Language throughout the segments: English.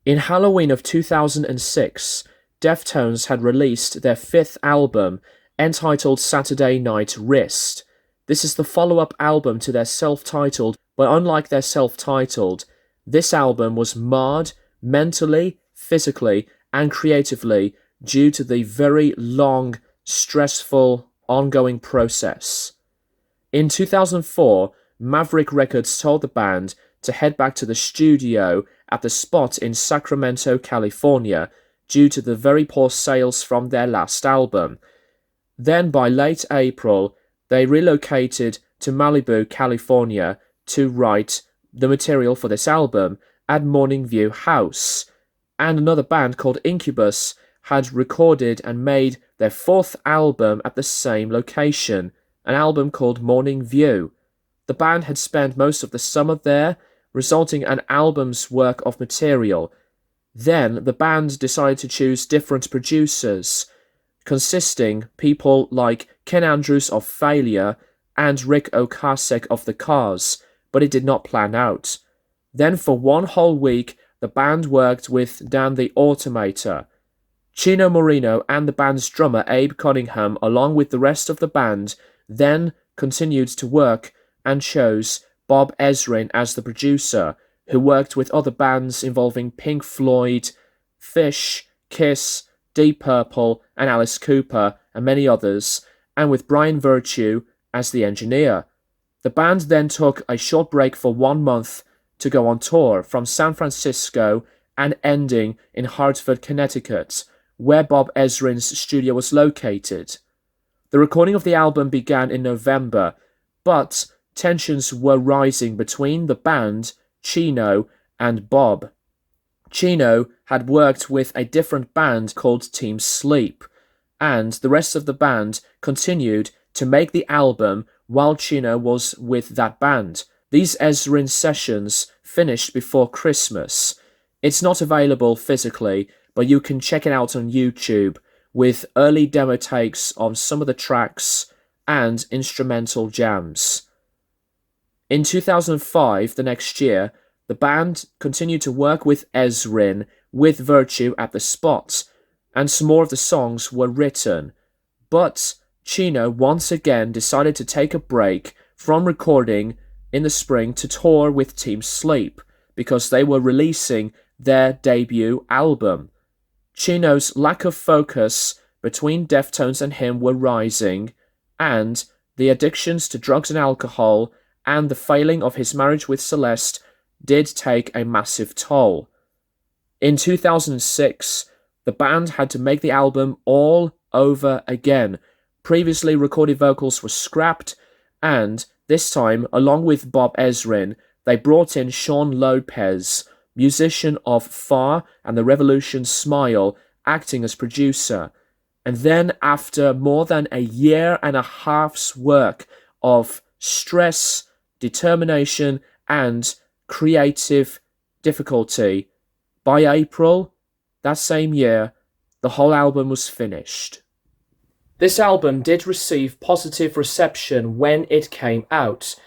In Halloween of 2006, Deftones had released their fifth album, entitled Saturday Night Wrist. This is the follow-up album to their self-titled, but unlike their self-titled, this album was marred mentally, physically, and creatively due to the very long, stressful, ongoing process. In 2004, Maverick Records told the band to head back to the studio at the spot in Sacramento, California, due to the very poor sales from their last album. Then by late April, they relocated to Malibu, California to write the material for this album at Morning View House, and another band called Incubus had recorded and made their fourth album at the same location, an album called Morning View. The band had spent most of the summer there, resulting in an album's worth of material. Then the band decided to choose different producers, consisting people like Ken Andrews of Failure and Rick Ocasek of The Cars, but it did not plan out. Then for one whole week, the band worked with Dan the Automator. Chino Moreno and the band's drummer Abe Cunningham, along with the rest of the band, then continued to work and chose Bob Ezrin as the producer, who worked with other bands involving Pink Floyd, Phish, Kiss, Deep Purple, and Alice Cooper, and many others, and with Brian Virtue as the engineer. The band then took a short break for 1 month to go on tour from San Francisco and ending in Hartford, Connecticut, where Bob Ezrin's studio was located. The recording of the album began in November, but tensions were rising between the band, Chino, and Bob. Chino had worked with a different band called Team Sleep, and the rest of the band continued to make the album while Chino was with that band. These Ezrin sessions finished before Christmas. It's not available physically, but you can check it out on YouTube with early demo takes on some of the tracks and instrumental jams. In 2005, the next year, the band continued to work with Ezrin with Virtue at the spot, and some more of the songs were written. But Chino once again decided to take a break from recording in the spring to tour with Team Sleep, because they were releasing their debut album. Chino's lack of focus between Deftones and him were rising, and the addictions to drugs and alcohol and the failing of his marriage with Celeste did take a massive toll. In 2006, the band had to make the album all over again. Previously recorded vocals were scrapped, and this time, along with Bob Ezrin, they brought in Sean Lopez, musician of Far and the Revolution Smile, acting as producer. And then after more than a year and a half's work of stress, determination, and creative difficulty, by April that same year, the whole album was finished. This album did receive positive reception when it came out.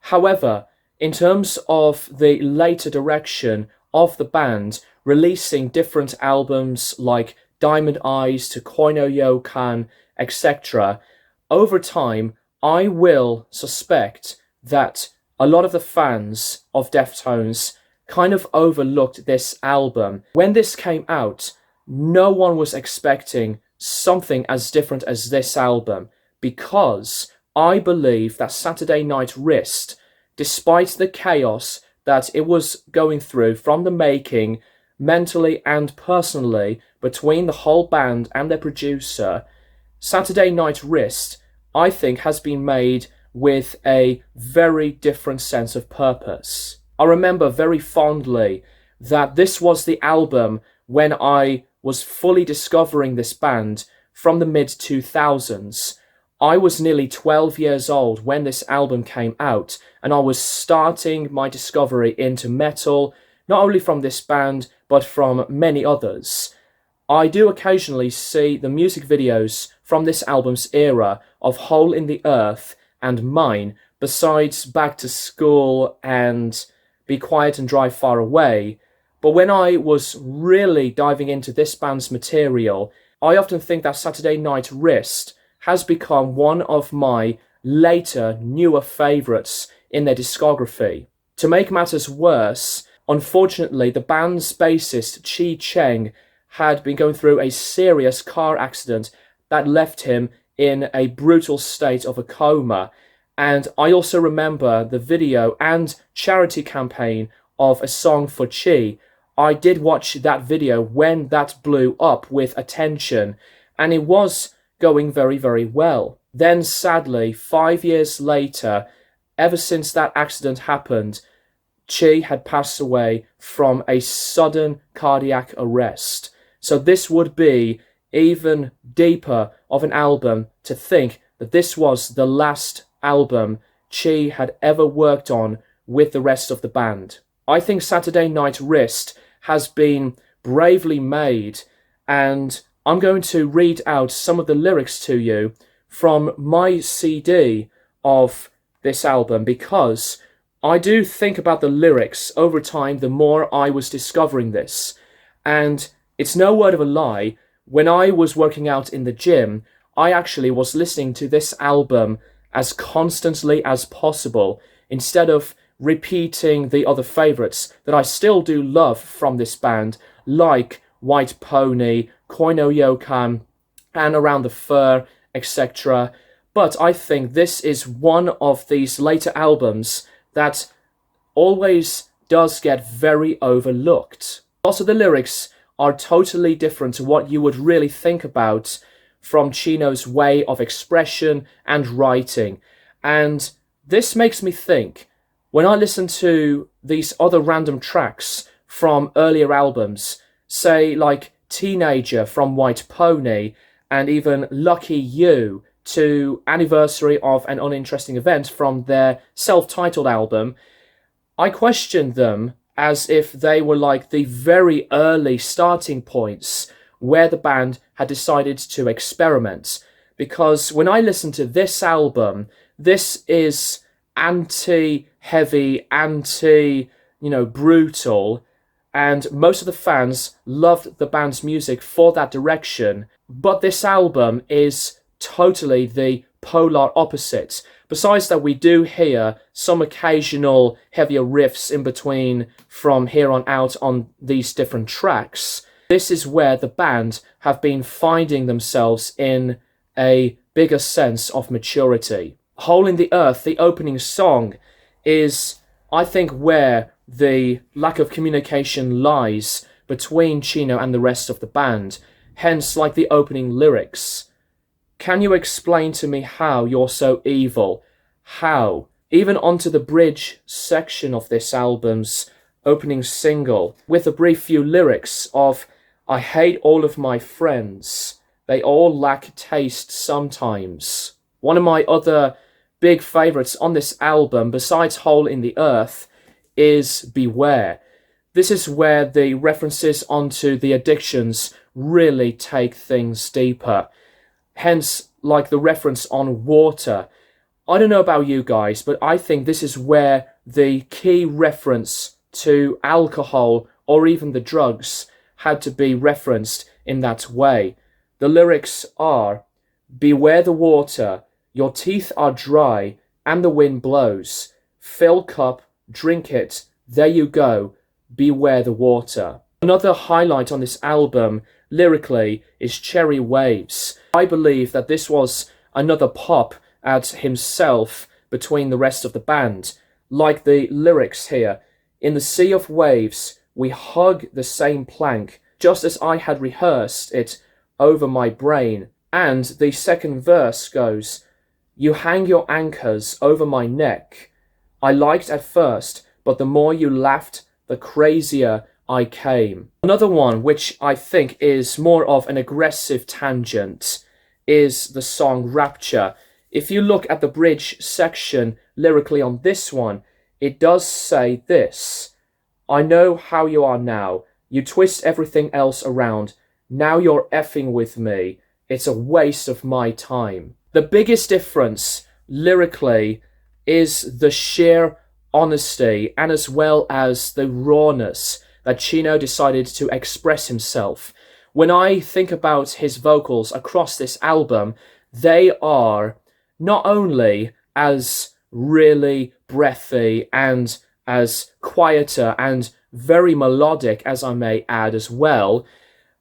However, in terms of the later direction of the band, releasing different albums like Diamond Eyes to Koino Yokan, etc., over time, I will suspect that a lot of the fans of Deftones kind of overlooked this album. When this came out, no one was expecting something as different as this album, because I believe that Saturday Night Wrist, despite the chaos that it was going through from the making, mentally and personally, between the whole band and their producer, Saturday Night Wrist, I think, has been made with a very different sense of purpose. I remember very fondly that this was the album when I was fully discovering this band from the mid-2000s. I was nearly 12 years old when this album came out, and I was starting my discovery into metal, not only from this band, but from many others. I do occasionally see the music videos from this album's era of Hole in the Earth and Mine, besides Back to School and Be Quiet and Drive Far Away, But when I was really diving into this band's material, I often think that Saturday Night Wrist has become one of my later, newer favourites in their discography. To make matters worse, unfortunately, the band's bassist Chi Cheng had been going through a serious car accident that left him in a brutal state of a coma. And I also remember the video and charity campaign of A Song for Chi. I did watch that video when that blew up with attention, and it was going very, very well. Then sadly, 5 years later, ever since that accident happened, Chi had passed away from a sudden cardiac arrest. So this would be even deeper of an album to think that this was the last album Chi had ever worked on with the rest of the band. I think Saturday Night Wrist has been bravely made, and I'm going to read out some of the lyrics to you from my CD of this album, because I do think about the lyrics over time the more I was discovering this. And it's no word of a lie, when I was working out in the gym, I actually was listening to this album as constantly as possible, instead of repeating the other favourites that I still do love from this band, like White Pony, Koi no Yokan, and Around the Fur, etc. But I think this is one of these later albums that always does get very overlooked. Also, the lyrics are totally different to what you would really think about from Chino's way of expression and writing. And this makes me think, when I listen to these other random tracks from earlier albums, say like Teenager from White Pony, and even Lucky You to Anniversary of an Uninteresting Event from their self-titled album, I question them as if they were like the very early starting points where the band had decided to experiment. Because when I listen to this album, this is anti-heavy, brutal, and most of the fans loved the band's music for that direction. But this album is totally the polar opposite. Besides that, we do hear some occasional heavier riffs in between from here on out on these different tracks. This is where the band have been finding themselves in a bigger sense of maturity. Hole in the Earth, the opening song, is, I think, where the lack of communication lies between Chino and the rest of the band. Hence, like the opening lyrics. Can you explain to me how you're so evil? How? Even onto the bridge section of this album's opening single, with a brief few lyrics of, I hate all of my friends. They all lack taste sometimes. One of my other big favourites on this album, besides Hole in the Earth, is Beware. This is where the references onto the addictions really take things deeper. Hence, like the reference on water. I don't know about you guys, but I think this is where the key reference to alcohol or even the drugs had to be referenced in that way. The lyrics are, beware the water, your teeth are dry and the wind blows. Fill cup, drink it, there you go, beware the water. Another highlight on this album, lyrically, is Cherry Waves. I believe that this was another pop at himself between the rest of the band. Like the lyrics here, in the sea of waves, we hug the same plank, just as I had rehearsed it over my brain. And the second verse goes, you hang your anchors over my neck. I liked at first, but the more you laughed, the crazier I came. Another one, which I think is more of an aggressive tangent, is the song Rapture. If you look at the bridge section lyrically on this one, it does say this, I know how you are now. You twist everything else around. Now you're effing with me. It's a waste of my time. The biggest difference lyrically is the sheer honesty and as well as the rawness that Chino decided to express himself. When I think about his vocals across this album, they are not only as really breathy and as quieter and very melodic, as I may add as well,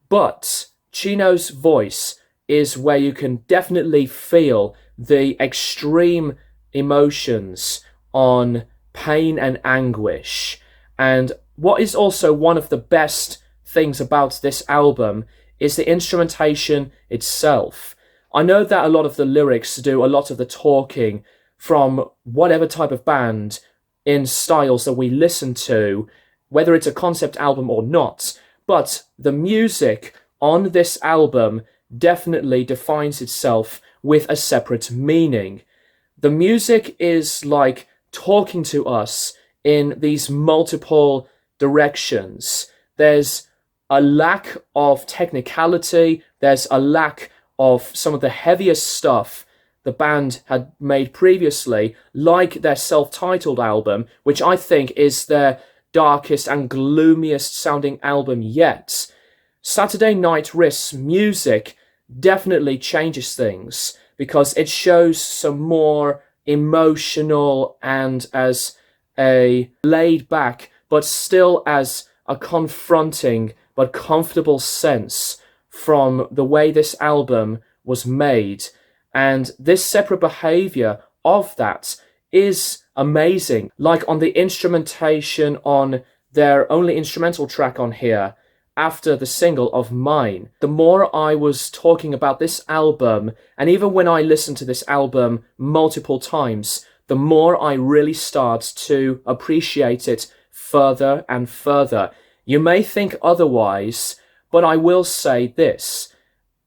but Chino's voice is where you can definitely feel the extreme emotions on pain and anguish. And what is also one of the best things about this album is the instrumentation itself. I know that a lot of the lyrics do a lot of the talking from whatever type of band in styles that we listen to, whether it's a concept album or not, but the music on this album definitely defines itself with a separate meaning. The music is like talking to us in these multiple directions. There's a lack of technicality, there's a lack of some of the heaviest stuff the band had made previously, like their self-titled album, which I think is their darkest and gloomiest sounding album yet. Saturday Night Wrist's music definitely changes things because it shows some more emotional and as a laid back but still as a confronting but comfortable sense from the way this album was made. And this separate behavior of that is amazing. Like on the instrumentation on their only instrumental track on here, after the single of Mine, the more I was talking about this album, and even when I listened to this album multiple times, the more I really start to appreciate it further and further. You may think otherwise, but I will say this.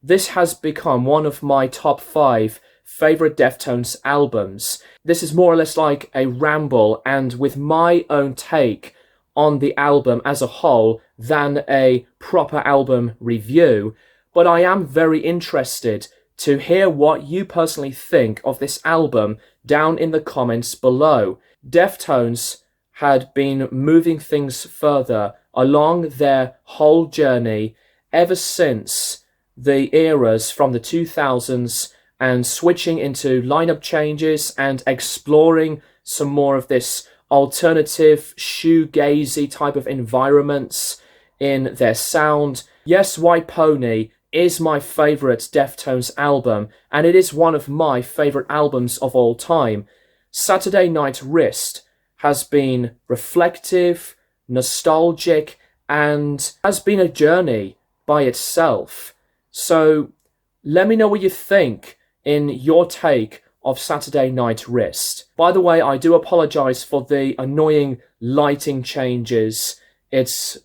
This has become one of my top 5 favorite Deftones albums. This is more or less like a ramble and with my own take on the album as a whole than a proper album review, but I am very interested to hear what you personally think of this album down in the comments below. Deftones had been moving things further along their whole journey ever since the eras from the 2000s and switching into lineup changes and exploring some more of this alternative shoegazy type of environments in their sound. Yes, White Pony is my favourite Deftones album, and it is one of my favourite albums of all time. Saturday Night Wrist has been reflective, nostalgic, and has been a journey by itself. So let me know what you think in your take of Saturday Night Wrist. By the way, I do apologise for the annoying lighting changes. It's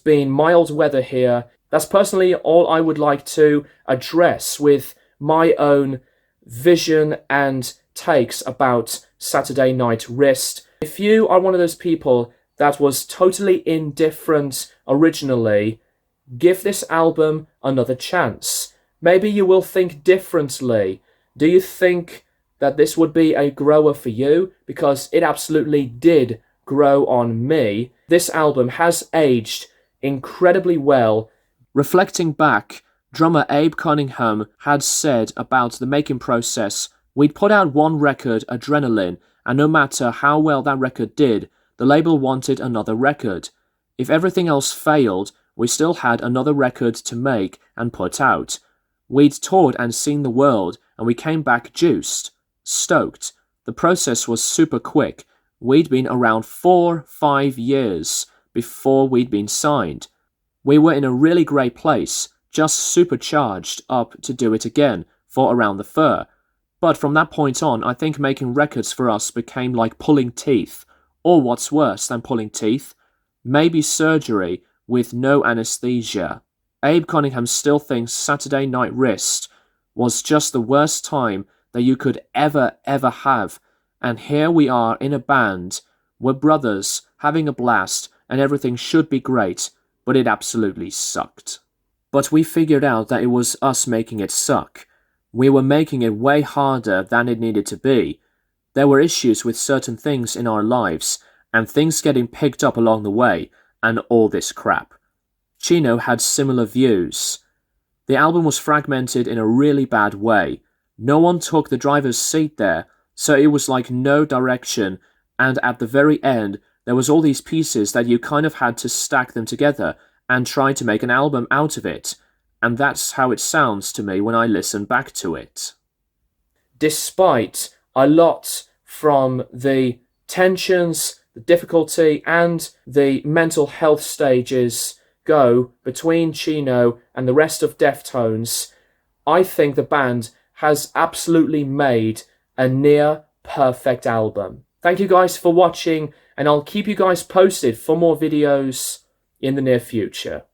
been mild weather here. That's personally all I would like to address with my own vision and takes about Saturday Night Wrist. If you are one of those people that was totally indifferent originally, give this album another chance. Maybe you will think differently. Do you think that this would be a grower for you? Because it absolutely did grow on me. This album has aged incredibly well. Reflecting back, drummer Abe Cunningham had said about the making process, "We'd put out one record, Adrenaline, and no matter how well that record did, the label wanted another record. If everything else failed, we still had another record to make and put out. We'd toured and seen the world, and we came back juiced, stoked. The process was super quick. We'd been around 4-5 years before we'd been signed. We were in a really great place, just supercharged up to do it again for Around the Fur. But from that point on, I think making records for us became like pulling teeth, or what's worse than pulling teeth, maybe surgery with no anesthesia." Abe Cunningham still thinks Saturday Night Wrist was just the worst time that you could ever have, and here we are in a band, we're brothers, having a blast, and everything should be great, but it absolutely sucked. But we figured out that it was us making it suck. We were making it way harder than it needed to be. There were issues with certain things in our lives, and things getting picked up along the way, and all this crap. Chino had similar views. The album was fragmented in a really bad way. No one took the driver's seat there, so it was like no direction, and at the very end, there was all these pieces that you kind of had to stack them together and try to make an album out of it, and that's how it sounds to me when I listen back to it. Despite a lot from the tensions, the difficulty, and the mental health stages go between Chino and the rest of Deftones, I think the band has absolutely made a near perfect album. Thank you guys for watching, and I'll keep you guys posted for more videos in the near future.